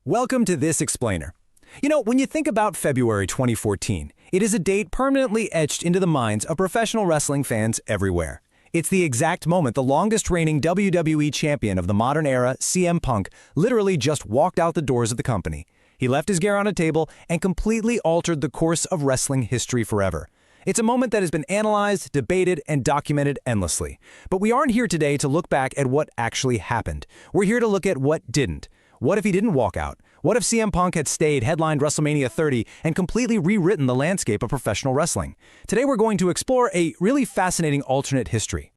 Welcome to This Explainer. When you think about February 2014, it is a date permanently etched into the minds of professional wrestling fans everywhere. It's the exact moment the longest-reigning WWE champion of the modern era, CM Punk, literally just walked out the doors of the company. He left his gear on a table and completely altered the course of wrestling history forever. It's a moment that has been analyzed, debated, and documented endlessly. But we aren't here today to look back at what actually happened. We're here to look at what didn't. What if he didn't walk out? What if CM Punk had stayed, headlined WrestleMania 30, and completely rewritten the landscape of professional wrestling? Today we're going to explore a really fascinating alternate history.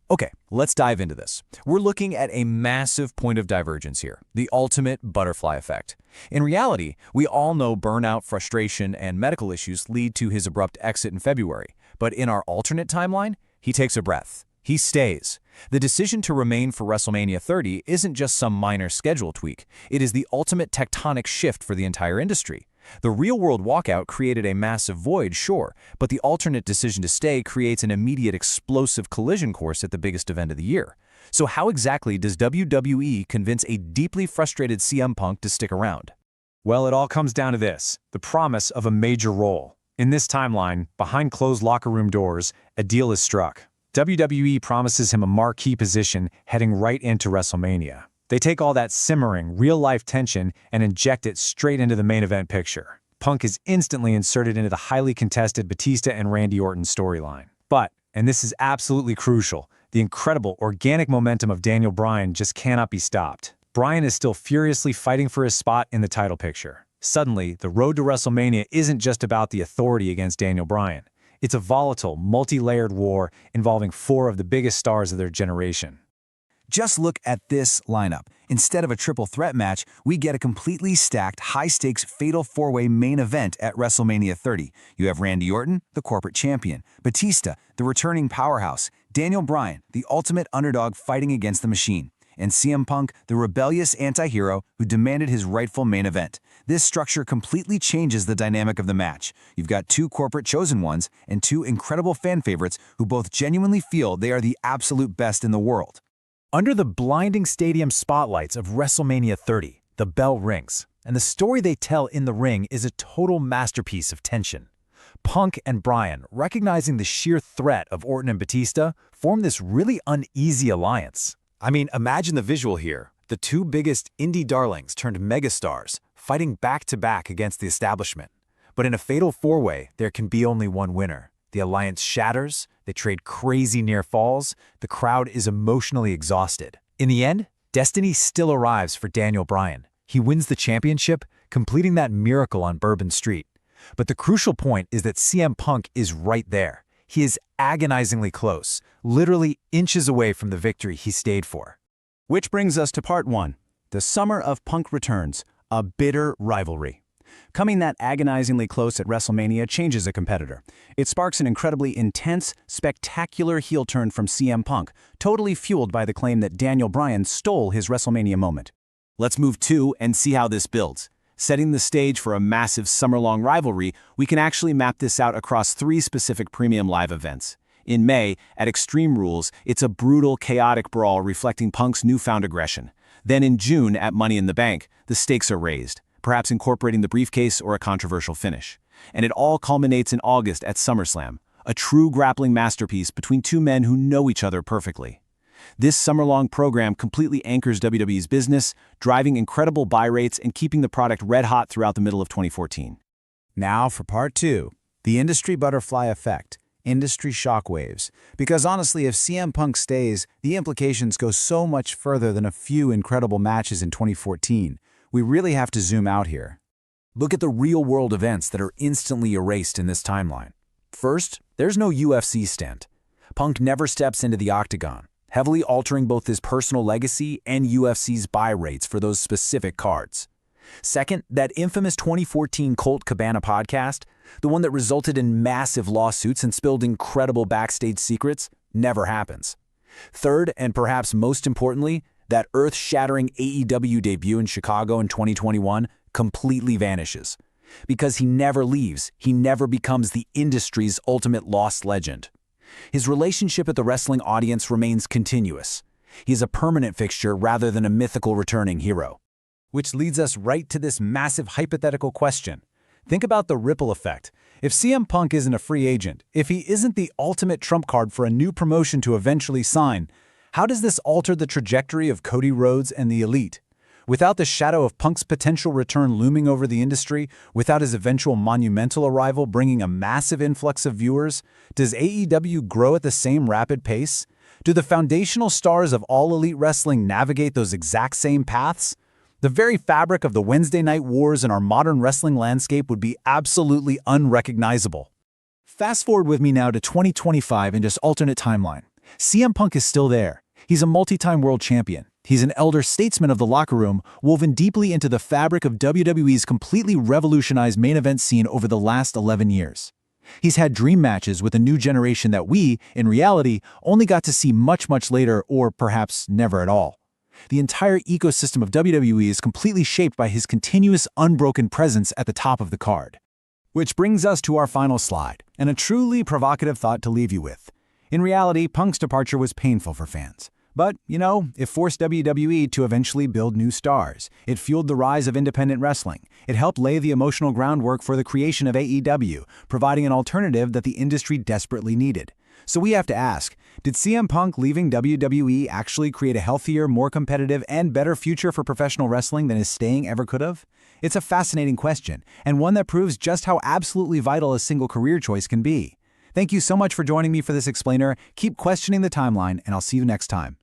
Okay, let's dive into this. We're looking at a massive point of divergence here, the ultimate butterfly effect. In reality, we all know burnout, frustration, and medical issues lead to his abrupt exit in February. But in our alternate timeline, he takes a breath. He stays. The decision to remain for WrestleMania 30 isn't just some minor schedule tweak. It is the ultimate tectonic shift for the entire industry. The real-world walkout created a massive void, sure, but the alternate decision to stay creates an immediate explosive collision course at the biggest event of the year. So how exactly does WWE convince a deeply frustrated CM Punk to stick around? Well, it all comes down to this, the promise of a major role. In this timeline, behind closed locker room doors, a deal is struck. WWE promises him a marquee position heading right into WrestleMania. They take all that simmering, real-life tension and inject it straight into the main event picture. Punk is instantly inserted into the highly contested Batista and Randy Orton storyline. But, and this is absolutely crucial, the incredible organic momentum of Daniel Bryan just cannot be stopped. Bryan is still furiously fighting for his spot in the title picture. Suddenly, the road to WrestleMania isn't just about the authority against Daniel Bryan. It's a volatile, multi-layered war involving four of the biggest stars of their generation. Just look at this lineup. Instead of a triple threat match, we get a completely stacked, high-stakes, fatal four-way main event at WrestleMania 30. You have Randy Orton, the corporate champion, Batista, the returning powerhouse, Daniel Bryan, the ultimate underdog fighting against the machine, and CM Punk, the rebellious anti-hero who demanded his rightful main event. This structure completely changes the dynamic of the match. You've got two corporate chosen ones and two incredible fan favorites who both genuinely feel they are the absolute best in the world. Under the blinding stadium spotlights of WrestleMania 30, the bell rings, and the story they tell in the ring is a total masterpiece of tension. Punk and Bryan, recognizing the sheer threat of Orton and Batista, form this really uneasy alliance. Imagine the visual here. The two biggest indie darlings turned megastars, fighting back-to-back against the establishment. But in a fatal four-way, there can be only one winner. The alliance shatters, they trade crazy near falls, the crowd is emotionally exhausted. In the end, destiny still arrives for Daniel Bryan. He wins the championship, completing that miracle on Bourbon Street. But the crucial point is that CM Punk is right there. He is agonizingly close, literally inches away from the victory he stayed for. Which brings us to part one. The summer of Punk returns, a bitter rivalry. Coming that agonizingly close at WrestleMania changes a competitor. It sparks an incredibly intense, spectacular heel turn from CM Punk, totally fueled by the claim that Daniel Bryan stole his WrestleMania moment. Let's move to and see how this builds. Setting the stage for a massive summer-long rivalry, we can actually map this out across three specific premium live events. In May, at Extreme Rules, it's a brutal, chaotic brawl reflecting Punk's newfound aggression. Then in June, at Money in the Bank, the stakes are raised, perhaps incorporating the briefcase or a controversial finish. And it all culminates in August at SummerSlam, a true grappling masterpiece between two men who know each other perfectly. This summer-long program completely anchors WWE's business, driving incredible buy rates and keeping the product red-hot throughout the middle of 2014. Now for part two, the industry butterfly effect, industry shockwaves. Because honestly, if CM Punk stays, the implications go so much further than a few incredible matches in 2014. We really have to zoom out here. Look at the real-world events that are instantly erased in this timeline. First, there's no UFC stint. Punk never steps into the octagon, heavily altering both his personal legacy and UFC's buy rates for those specific cards. Second, that infamous 2014 Colt Cabana podcast, the one that resulted in massive lawsuits and spilled incredible backstage secrets, never happens. Third, and perhaps most importantly, that earth-shattering AEW debut in Chicago in 2021 completely vanishes. Because he never leaves, he never becomes the industry's ultimate lost legend. His relationship with the wrestling audience remains continuous. He's a permanent fixture rather than a mythical returning hero. Which leads us right to this massive hypothetical question. Think about the ripple effect. If CM Punk isn't a free agent, if he isn't the ultimate trump card for a new promotion to eventually sign, how does this alter the trajectory of Cody Rhodes and the Elite? Without the shadow of Punk's potential return looming over the industry, without his eventual monumental arrival bringing a massive influx of viewers, does AEW grow at the same rapid pace? Do the foundational stars of All Elite Wrestling navigate those exact same paths? The very fabric of the Wednesday Night Wars in our modern wrestling landscape would be absolutely unrecognizable. Fast forward with me now to 2025 in just alternate timeline. CM Punk is still there. He's a multi-time world champion. He's an elder statesman of the locker room, woven deeply into the fabric of WWE's completely revolutionized main event scene over the last 11 years. He's had dream matches with a new generation that we, in reality, only got to see much, much later or perhaps never at all. The entire ecosystem of WWE is completely shaped by his continuous, unbroken presence at the top of the card. Which brings us to our final slide, and a truly provocative thought to leave you with. In reality, Punk's departure was painful for fans. But, it forced WWE to eventually build new stars. It fueled the rise of independent wrestling. It helped lay the emotional groundwork for the creation of AEW, providing an alternative that the industry desperately needed. So we have to ask, did CM Punk leaving WWE actually create a healthier, more competitive, and better future for professional wrestling than his staying ever could have? It's a fascinating question, and one that proves just how absolutely vital a single career choice can be. Thank you so much for joining me for this explainer. Keep questioning the timeline, and I'll see you next time.